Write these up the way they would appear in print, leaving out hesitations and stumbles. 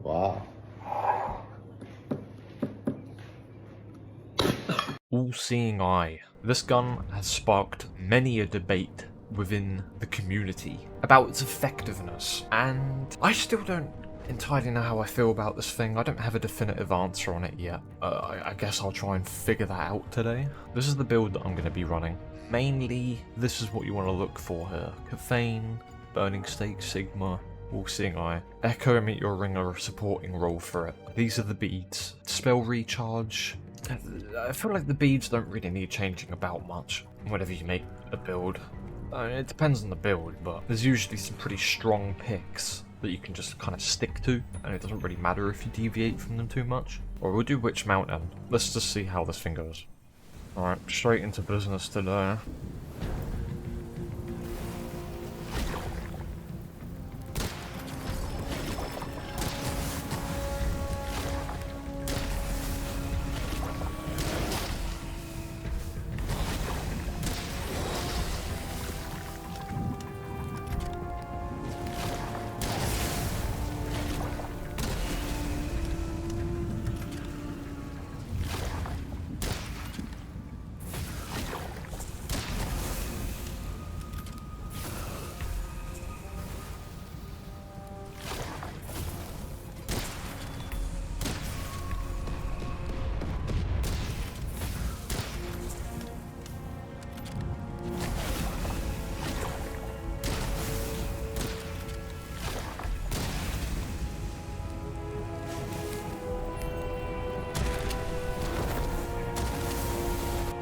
Wow. All-seeing eye. This gun has sparked many a debate within the community about its effectiveness, and I still don't entirely know how I feel about this thing. I don't have a definitive answer on it yet. I guess I'll try and figure that out today. This is the build that I'm going to be running. Mainly, this is what you want to look for here. Caffeine, Burning Stake, Sigma, All-Seeing Eye. Echo and Meteor Ring are a supporting role for it. These are the beads. Spell Recharge. I feel like the beads don't really need changing about much whenever you make a build. It depends on the build, but there's usually some pretty strong picks that you can just kind of stick to, and it doesn't really matter if you deviate from them too much. Or we'll do Witch Mountain. Let's just see how this thing goes. Alright, straight into business today.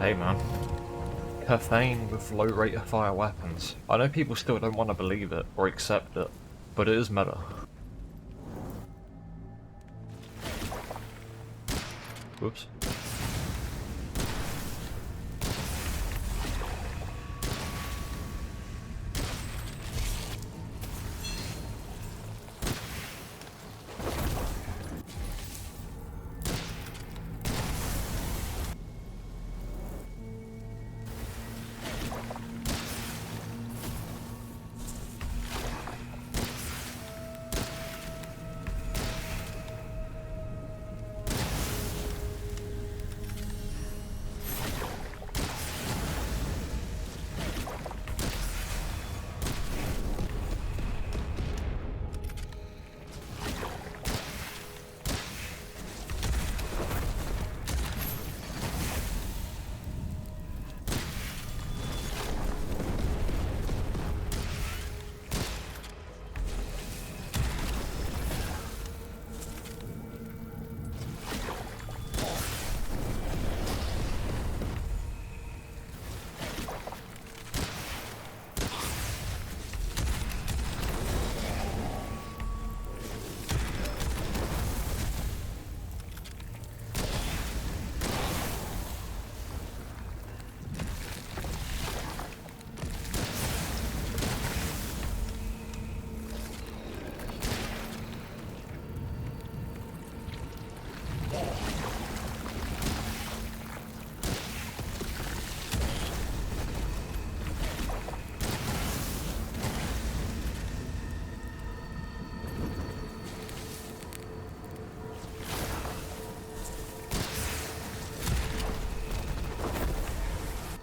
Hey man. Caffeine with low rate of fire weapons. I know people still don't want to believe it or accept it, but it is meta. Whoops.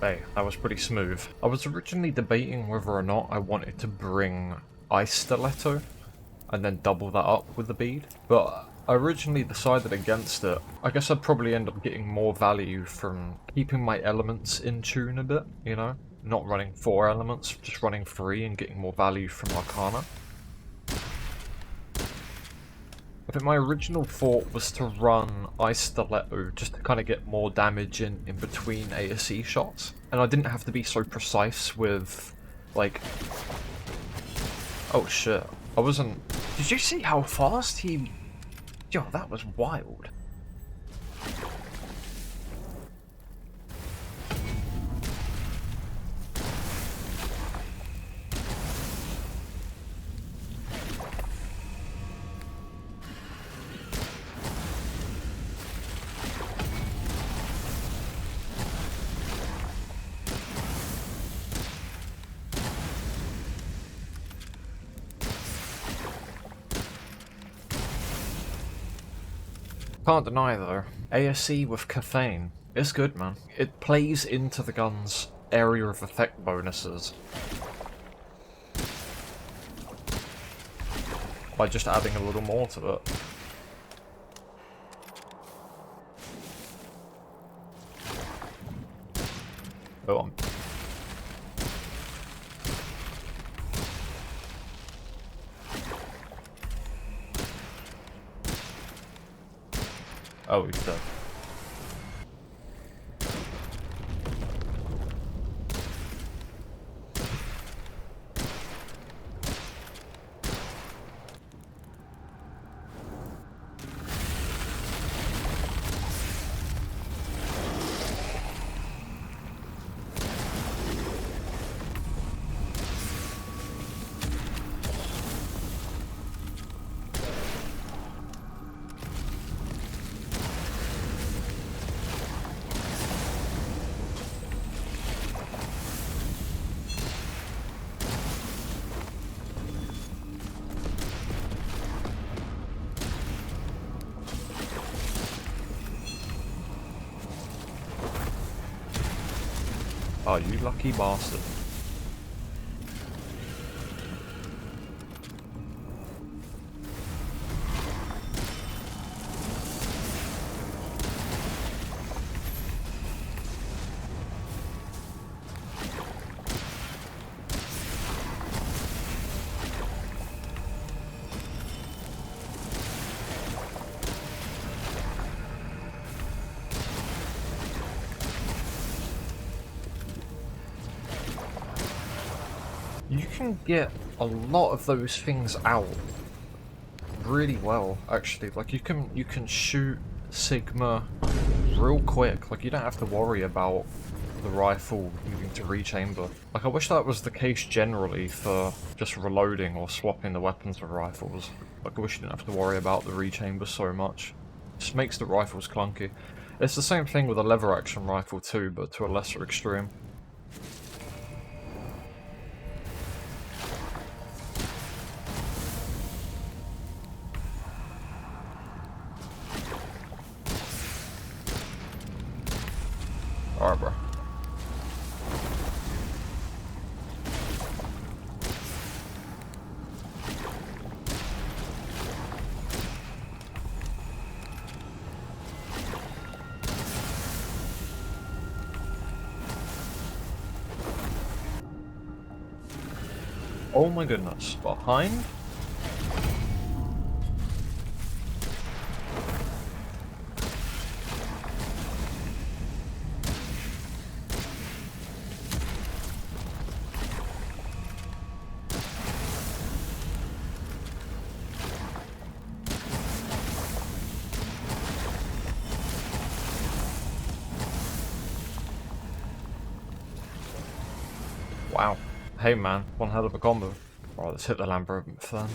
Hey, that was pretty smooth. I was originally debating whether or not I wanted to bring Ice Stiletto and then double that up with the bead, but I originally decided against it. I guess I'd probably end up getting more value from keeping my elements in tune a bit, you know? Not running 4 elements, just running 3 and getting more value from Arcana. I think my original thought was to run Ice Stiletto just to kind of get more damage in between ASE shots. And I didn't have to be so precise with, like... Oh shit. I wasn't... Did you see how fast he... Yo, that was wild. Can't deny though, ASE with caffeine is good, man. It plays into the gun's area of effect bonuses by just adding a little more to it. Go on. Oh, he's dead. Oh, you lucky bastard. You can get a lot of those things out really well, actually. Like you can shoot Sigma real quick. Like you don't have to worry about the rifle needing to rechamber. Like I wish that was the case generally for just reloading or swapping the weapons with rifles. Like I wish you didn't have to worry about the rechamber so much. It just makes the rifles clunky. It's the same thing with a lever action rifle too, but to a lesser extreme. Alright, bro. Oh my goodness, behind? Wow. Hey man, one hell of a combo. Alright, let's hit the Lambo then.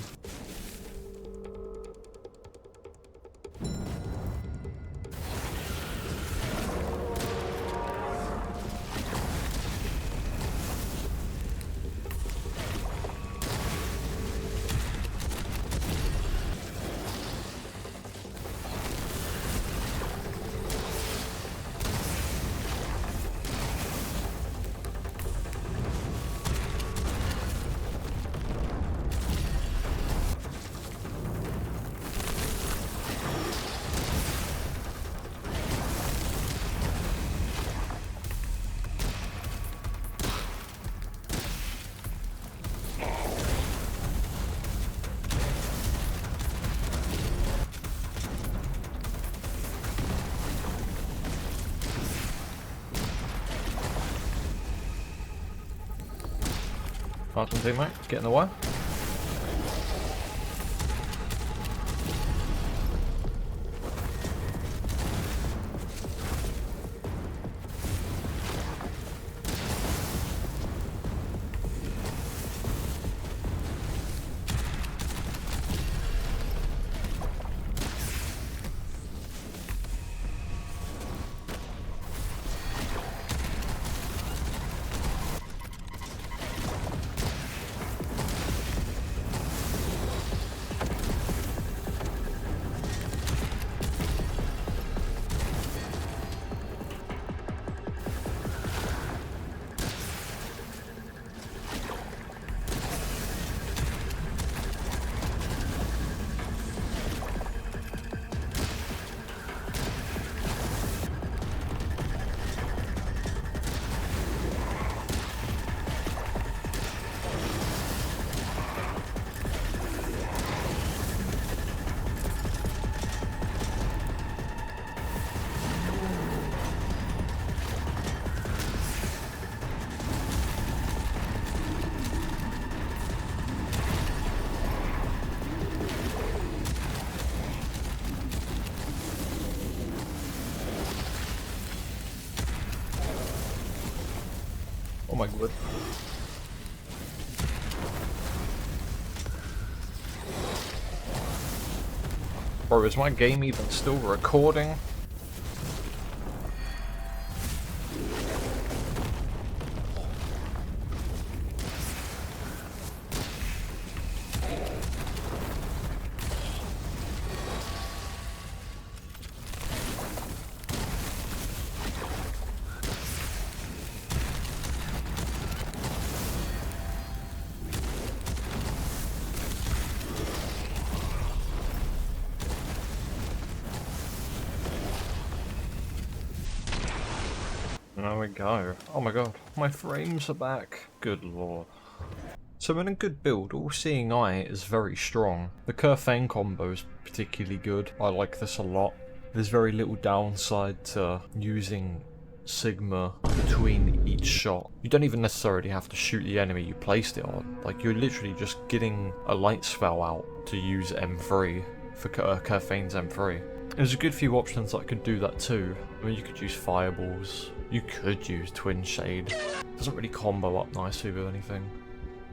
Nice one, teammate. Get in the way. Oh my god. Bro, is my game even still recording? There we go. Oh my god, my frames are back. Good lord. So in a good build, All-Seeing Eye is very strong. The Kerfane combo is particularly good. I like this a lot. There's very little downside to using Sigma between each shot. You don't even necessarily have to shoot the enemy you placed it on. Like, you're literally just getting a light spell out to use M3 for Kerfane's M3. There's a good few options that could do that too. I mean, you could use Fireballs. You could use Twin Shade. Doesn't really combo up nicely with anything.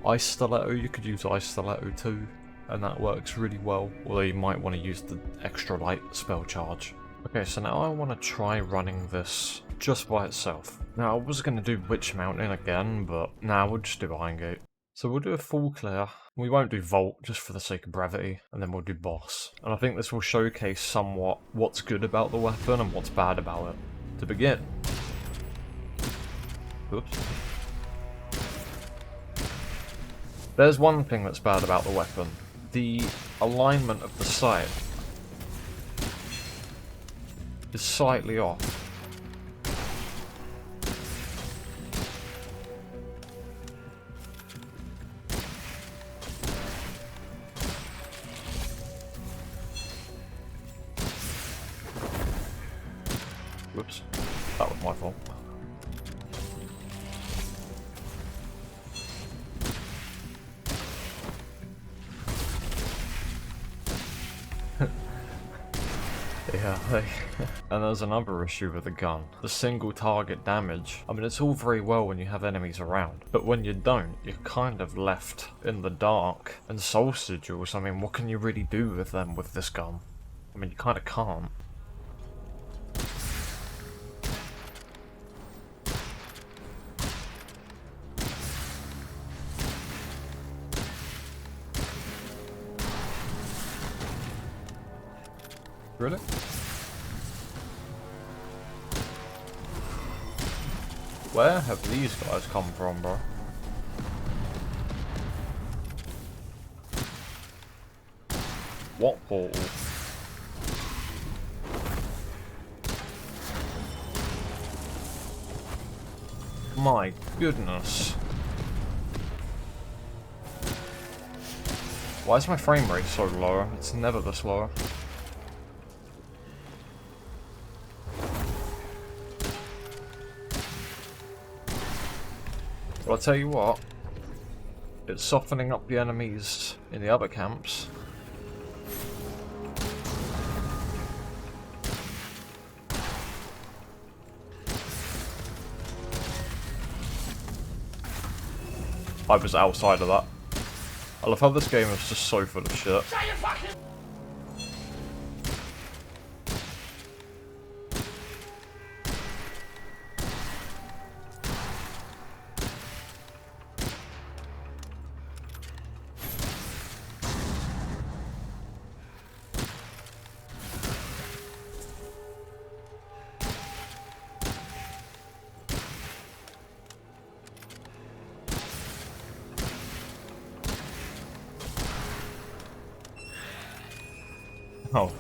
Ice Stiletto, you could use Ice Stiletto too, and that works really well. Although you might want to use the extra light spell charge. Okay, so now I want to try running this just by itself. Now, I was going to do Witch Mountain again, but now we'll just do Iron Gate. So we'll do a full clear. We won't do Vault, just for the sake of brevity, and then we'll do Boss. And I think this will showcase somewhat what's good about the weapon and what's bad about it. To begin. Oops. There's one thing that's bad about the weapon. The alignment of the sight is slightly off. Whoops, that was my fault. Yeah, and there's another issue with the gun. The single target damage. I mean, it's all very well when you have enemies around, but when you don't, you're kind of left in the dark. And soul sigils, I mean, what can you really do with them with this gun? I mean, you kind of can't. Really? Where have these guys come from, bro? What portal? My goodness. Why is my frame rate so low? It's never this low. Well, I'll tell you what, it's softening up the enemies in the other camps. I was outside of that. I love how this game is just so full of shit. Oh,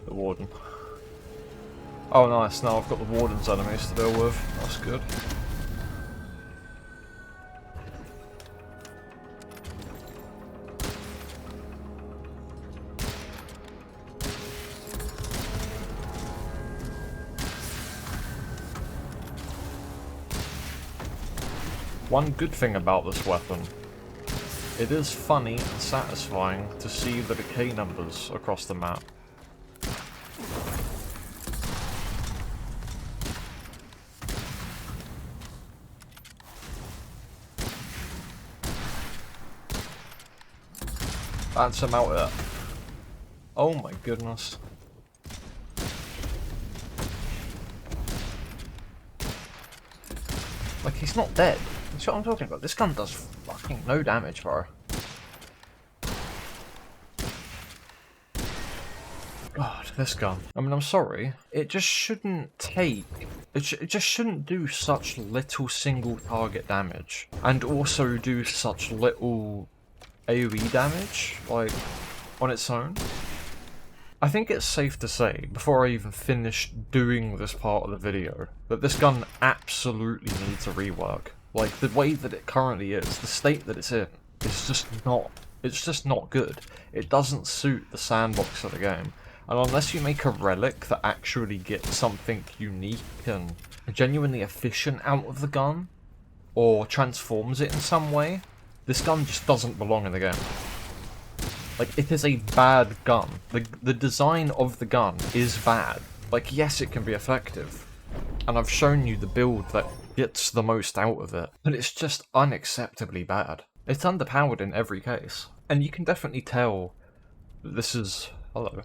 the warden. Oh nice, now I've got the warden's enemies to deal with. That's good. One good thing about this weapon. It is funny and satisfying to see the decay numbers across the map. That's him out there. Oh my goodness. Like, he's not dead. That's what I'm talking about. This gun does fucking no damage, bro. God, this gun. I mean, I'm sorry. It just shouldn't take... It just shouldn't do such little single target damage. And also do such little AoE damage, like, on its own. I think it's safe to say, before I even finish doing this part of the video, that this gun absolutely needs a rework. Like, the way that it currently is, the state that it's in, is just not good. It doesn't suit the sandbox of the game. And unless you make a relic that actually gets something unique and genuinely efficient out of the gun, or transforms it in some way, this gun just doesn't belong in the game. Like, it is a bad gun. The design of the gun is bad. Like, yes, it can be effective. And I've shown you the build that gets the most out of it. But it's just unacceptably bad. It's underpowered in every case. And you can definitely tell that this is... Hello.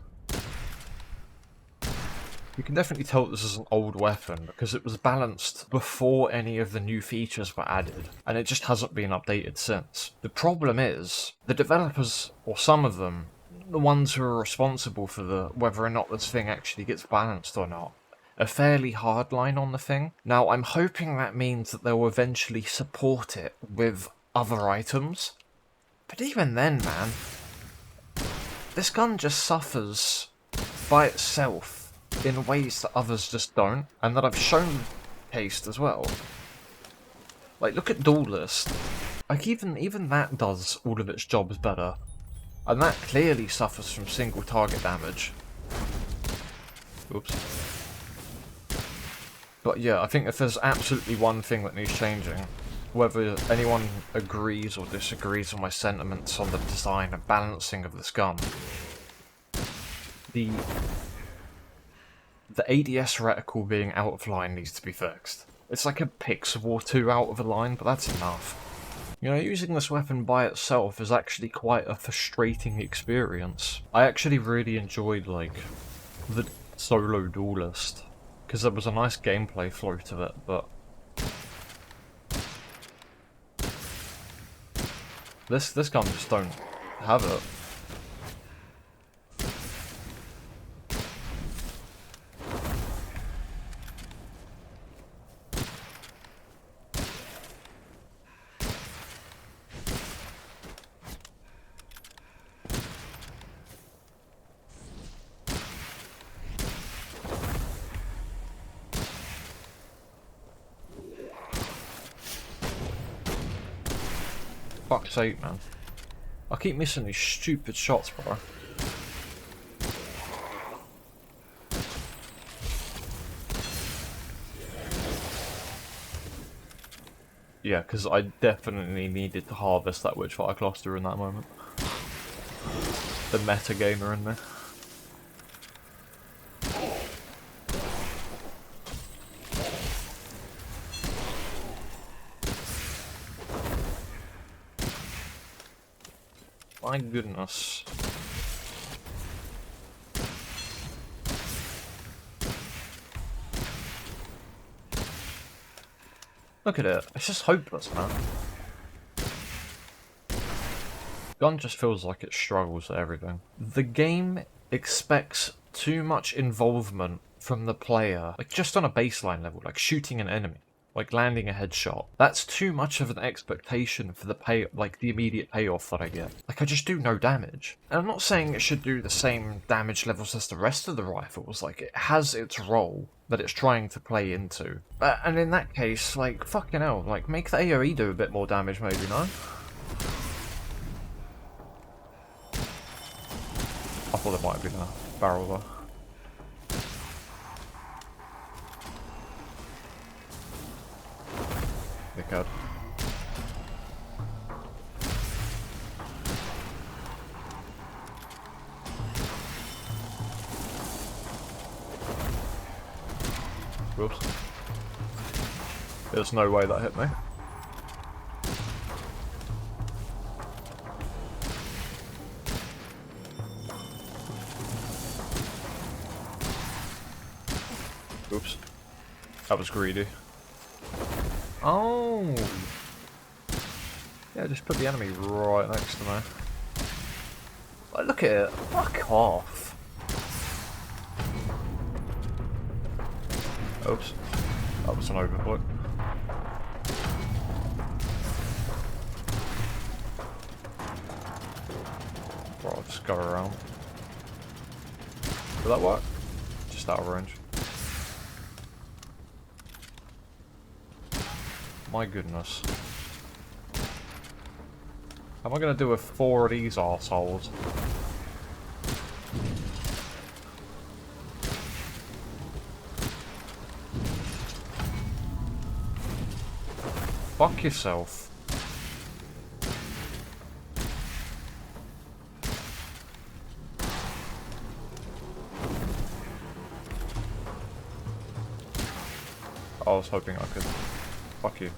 You can definitely tell that this is an old weapon, because it was balanced before any of the new features were added, and it just hasn't been updated since. The problem is, the developers, or some of them, the ones who are responsible for whether or not this thing actually gets balanced or not, a fairly hard line on the thing. Now, I'm hoping that means that they'll eventually support it with other items, but even then, man, this gun just suffers by itself in ways that others just don't, and that I've shown taste as well. Like, look at Duelist. Like, even that does all of its jobs better. And that clearly suffers from single target damage. Oops. But yeah, I think if there's absolutely one thing that needs changing, whether anyone agrees or disagrees with my sentiments on the design and balancing of this gun, the ADS reticle being out of line needs to be fixed. It's like a Pixel or 2 out of a line, but that's enough. You know, using this weapon by itself is actually quite a frustrating experience. I actually really enjoyed, like, the solo Duelist, because there was a nice gameplay flow to it, but this gun just don't have it. Fuck's sake, man. I keep missing these stupid shots, bro. Yeah, because I definitely needed to harvest that Witchfire cluster in that moment. The meta gamer in me. My goodness. Look at it. It's just hopeless, man. Gun just feels like it struggles at everything. The game expects too much involvement from the player, like just on a baseline level, like shooting an enemy. Like landing a headshot. That's too much of an expectation for the the immediate payoff that I get. Like, I just do no damage. And I'm not saying it should do the same damage levels as the rest of the rifles, like, it has its role that it's trying to play into. And in that case, like, fucking hell, like, make the AoE do a bit more damage maybe, no? I thought there might have been a barrel there. Dickhead. Whoops. There's no way that hit me. Oops. That was greedy. Oh! Yeah, just put the enemy right next to me. Like, look at it. Fuck off. Oops. That was an overclock. Right, I'll just go around. Will that work? Just out of range. My goodness. How am I going to do with 4 of these arseholes? Fuck yourself. I was hoping I could. Fuck you.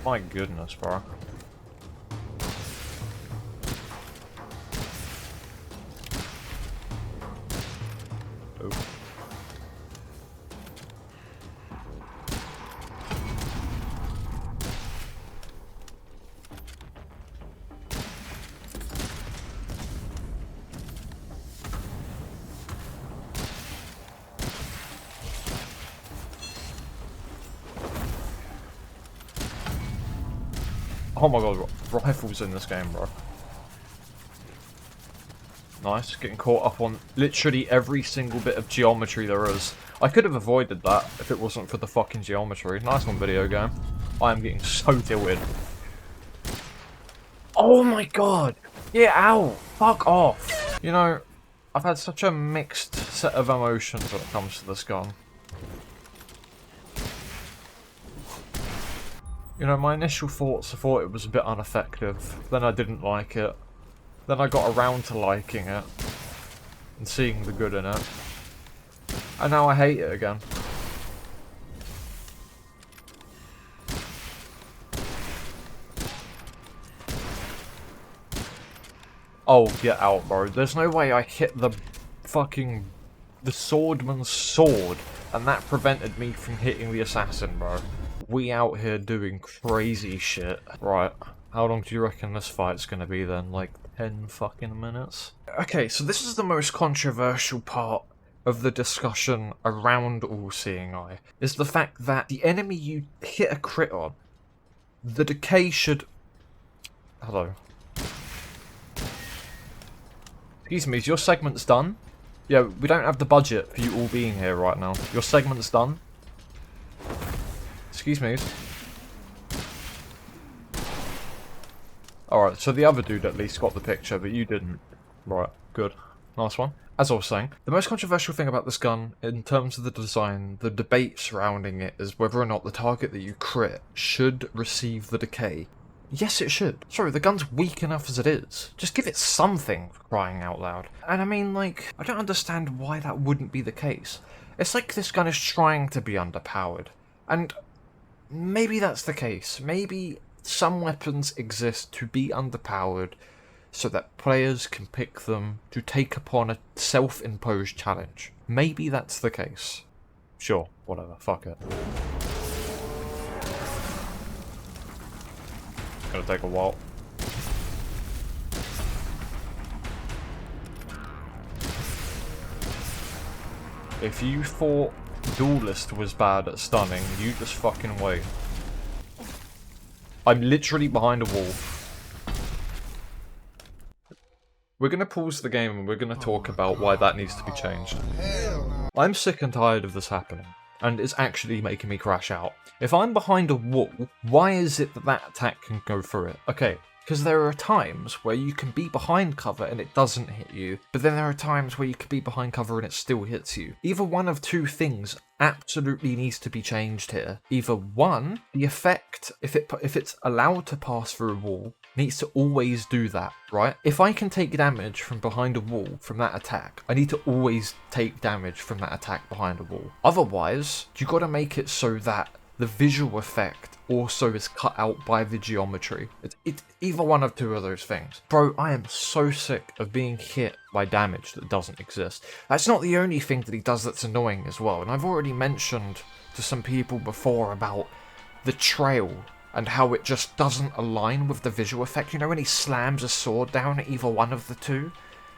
My goodness, bro. Oop. Oh my god, rifles in this game, bro. Nice, getting caught up on literally every single bit of geometry there is. I could have avoided that if it wasn't for the fucking geometry. Nice one, video game. I am getting so tilted. Oh my god! Get out! Fuck off! You know, I've had such a mixed set of emotions when it comes to this gun. You know, my initial thoughts, I thought it was a bit ineffective. Then I didn't like it. Then I got around to liking it. And seeing the good in it. And now I hate it again. Oh, get out, bro. There's no way I hit the swordman's sword. And that prevented me from hitting the assassin, bro. We out here doing crazy shit. Right, how long do you reckon this fight's gonna be then? Like 10 fucking minutes? Okay, so this is the most controversial part of the discussion around All-Seeing Eye. Is the fact that the enemy you hit a crit on, the decay should... Hello. Excuse me, is your segment's done? Yeah, we don't have the budget for you all being here right now. Your segment's done? Excuse me. Alright, so the other dude at least got the picture, but you didn't. Right, good. Nice one. As I was saying, the most controversial thing about this gun, in terms of the design, the debate surrounding it, is whether or not the target that you crit should receive the decay. Yes, it should. Sorry, the gun's weak enough as it is. Just give it something, for crying out loud. And I mean, like, I don't understand why that wouldn't be the case. It's like this gun is trying to be underpowered. And maybe that's the case. Maybe some weapons exist to be underpowered so that players can pick them to take upon a self-imposed challenge. Maybe that's the case. Sure, whatever, fuck it. Gonna take a while. If you thought Duelist was bad at stunning, you just fucking wait. I'm literally behind a wall. We're gonna pause the game and we're gonna talk about why that needs to be changed. I'm sick and tired of this happening, and it's actually making me crash out. If I'm behind a wall, why is it that that attack can go through it? Okay, because there are times where you can be behind cover and it doesn't hit you, but then there are times where you can be behind cover and it still hits you. Either one of two things absolutely needs to be changed here. Either one, the effect, if it's allowed to pass through a wall, needs to always do that, right? If I can take damage from behind a wall from that attack, I need to always take damage from that attack behind a wall. Otherwise, you gotta make it so that the visual effect also is cut out by the geometry. It's either one of two of those things. Bro, I am so sick of being hit by damage that doesn't exist. That's not the only thing that he does that's annoying as well, and I've already mentioned to some people before about the trail and how it just doesn't align with the visual effect. You know when he slams a sword down at either one of the two?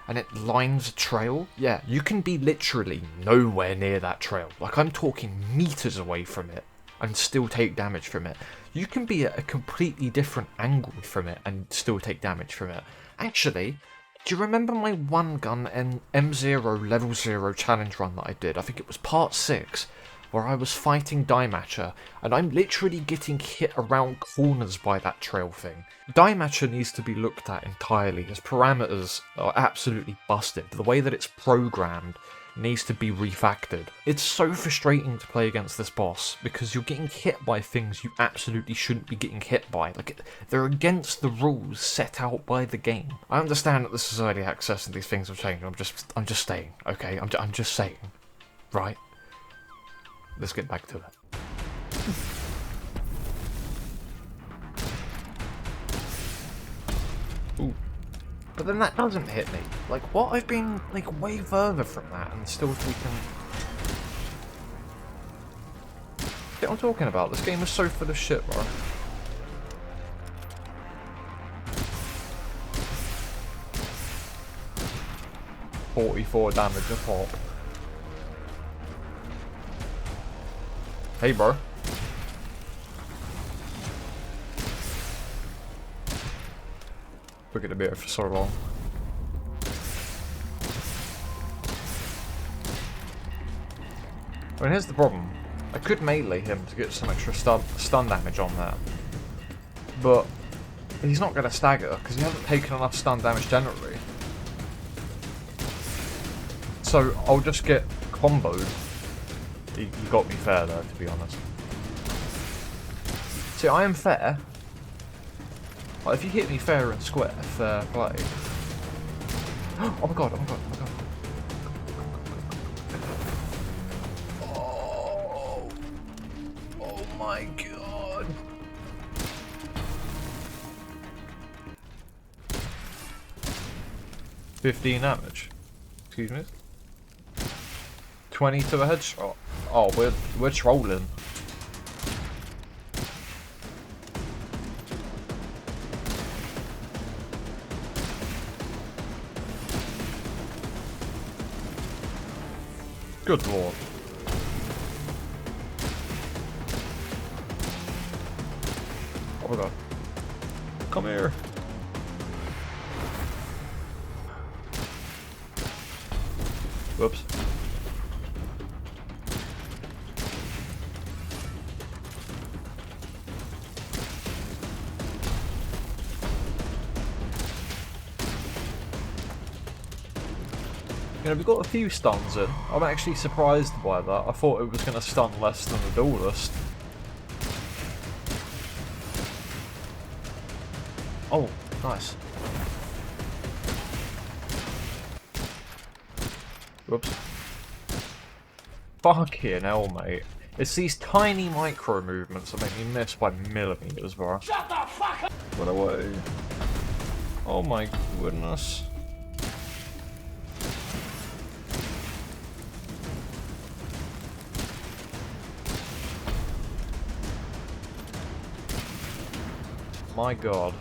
And it lines a trail? Yeah, you can be literally nowhere near that trail. Like, I'm talking meters away from it and still take damage from it. You can be at a completely different angle from it and still take damage from it. Actually, do you remember my one gun M0 level 0 challenge run that I did? I think it was part 6, where I was fighting Dimatcher, and I'm literally getting hit around corners by that trail thing. Dimatcher needs to be looked at entirely. His parameters are absolutely busted. The way that it's programmed needs to be refactored. It's so frustrating to play against this boss, because you're getting hit by things you absolutely shouldn't be getting hit by. Like, they're against the rules set out by the game. I understand that this is early access and these things have changed. I'm just saying, okay? I'm just saying, right? Let's get back to it. Ooh. But then that doesn't hit me. Like, what? I've been, like, way further from that and still taken... Get what I'm talking about? This game is so full of shit, bro. $44 damage a pop. Hey, bro. We're gonna be here for so long. I mean, here's the problem. I could melee him to get some extra stun damage on that. But he's not gonna stagger, because he hasn't taken enough stun damage generally. So I'll just get comboed. You got me fair though, to be honest. See, I am fair. Like, if you hit me fair and square, fair play. Oh my god, oh my god, oh my god. Oh, oh my god. $15 damage. Excuse me. 20 to a headshot. Oh, we're trolling. Good lord. Oh my god. Come here. Whoops. You know, we've got a few stuns in. I'm actually surprised by that. I thought it was going to stun less than the duelist. Oh, nice. Whoops. Fucking hell, mate. It's these tiny micro movements that make me miss by millimeters, bro. Shut the fuck up! What away. Oh my goodness. My god.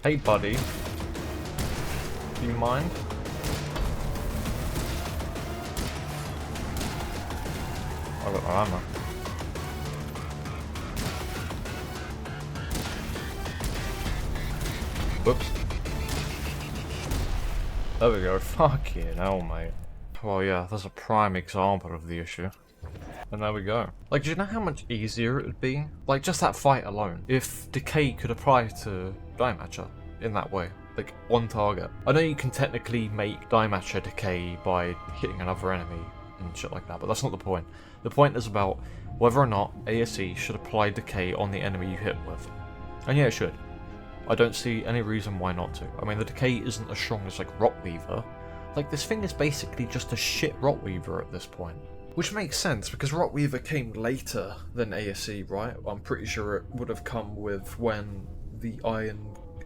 Hey buddy. Do you mind? I've got my armor. Whoops. There we go. Fucking hell, mate. Well, yeah, that's a prime example of the issue. And there we go. Like, do you know how much easier it would be? Like, just that fight alone. If Decay could apply to Dimatcher in that way. Like, on target. I know you can technically make Dimatcher decay by hitting another enemy and shit like that, but that's not the point. The point is about whether or not ASE should apply decay on the enemy you hit with. And yeah, it should. I don't see any reason why not to. I mean, the decay isn't as strong as, like, Rotweaver. Like, this thing is basically just a shit Rotweaver at this point. Which makes sense, because Rotweaver came later than ASE, right? I'm pretty sure it would have come with when the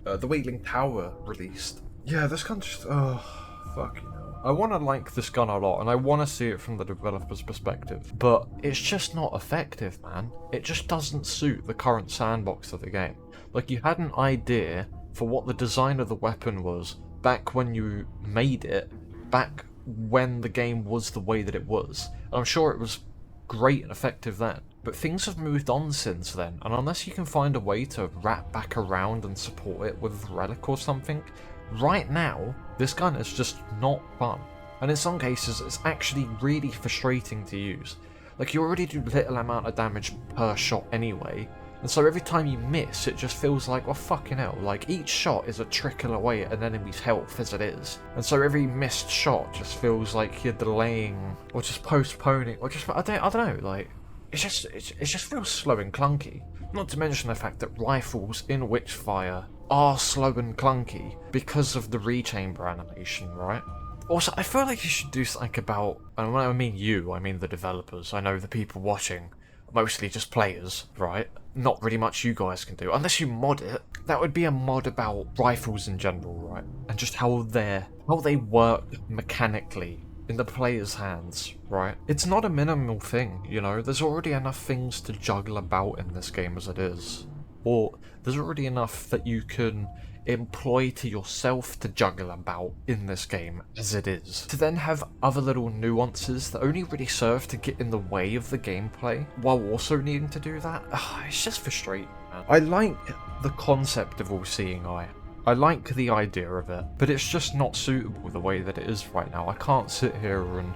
the Wailing Tower released. Yeah, this gun just, fuck you know. I want to like this gun a lot, and I want to see it from the developer's perspective, but it's just not effective, man. It just doesn't suit the current sandbox of the game. Like, you had an idea for what the design of the weapon was back when you made it, back when the game was the way that it was. And I'm sure it was great and effective then. But things have moved on since then, and unless you can find a way to wrap back around and support it with Relic or something, right now, this gun is just not fun. And in some cases, it's actually really frustrating to use. Like, you already do little amount of damage per shot anyway, and so every time you miss, it just feels like, well, fucking hell, like, each shot is a trickle away at an enemy's health as it is. And so every missed shot just feels like you're delaying, or just postponing, or just, I don't know, like, it just feels slow and clunky. Not to mention the fact that rifles in Witchfire are slow and clunky because of the rechamber animation, right? Also, I feel like you should do something about, and when I mean you, I mean the developers. I know the people watching, mostly just players, right? Not really much you guys can do, unless you mod it. That would be a mod about rifles in general, right? And just how they work mechanically in the player's hands, right? It's not a minimal thing, you know? There's already enough things to juggle about in this game as it is. Or there's already enough that you can employ to yourself to juggle about in this game as it is. To then have other little nuances that only really serve to get in the way of the gameplay, while also needing to do that, it's just frustrating, man. I like the concept of All-Seeing Eye. I like the idea of it, but it's just not suitable the way that it is right now. I can't sit here and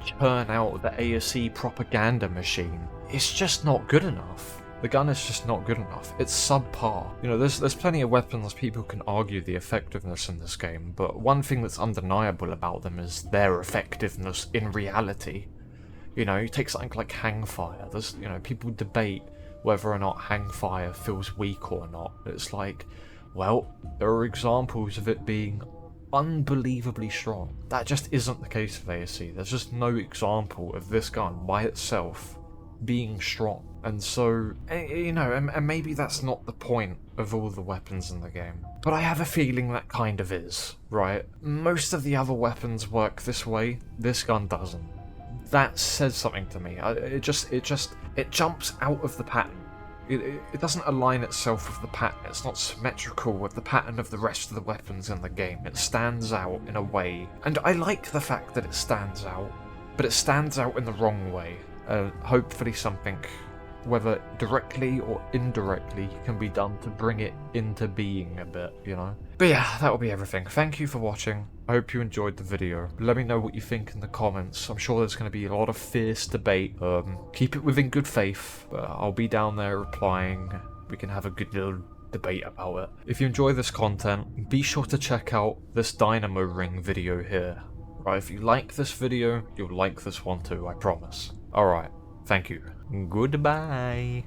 churn out the ASE propaganda machine. It's just not good enough. The gun is just not good enough. It's subpar. You know, there's plenty of weapons people can argue the effectiveness in this game, but one thing that's undeniable about them is their effectiveness in reality. You know, you take something like Hangfire. There's, you know, people debate whether or not Hangfire feels weak or not. It's like, well, there are examples of it being unbelievably strong. That just isn't the case with ASE. There's just no example of this gun by itself being strong. And so, you know, and maybe that's not the point of all the weapons in the game. But I have a feeling that kind of is, right? Most of the other weapons work this way, this gun doesn't. That says something to me. It jumps out of the pattern. It doesn't align itself with the pattern. It's not symmetrical with the pattern of the rest of the weapons in the game. It stands out in a way. And I like the fact that it stands out, but it stands out in the wrong way. Hopefully something, whether directly or indirectly, can be done to bring it into being a bit, you know? But yeah, that will be everything. Thank you for watching. I hope you enjoyed the video. Let me know what you think in the comments. I'm sure there's going to be a lot of fierce debate. Keep it within good faith. I'll be down there replying. We can have a good little debate about it. If you enjoy this content, be sure to check out this dynamo ring video here. Right, if you like this video, you'll like this one too, I promise. Alright, thank you. Goodbye.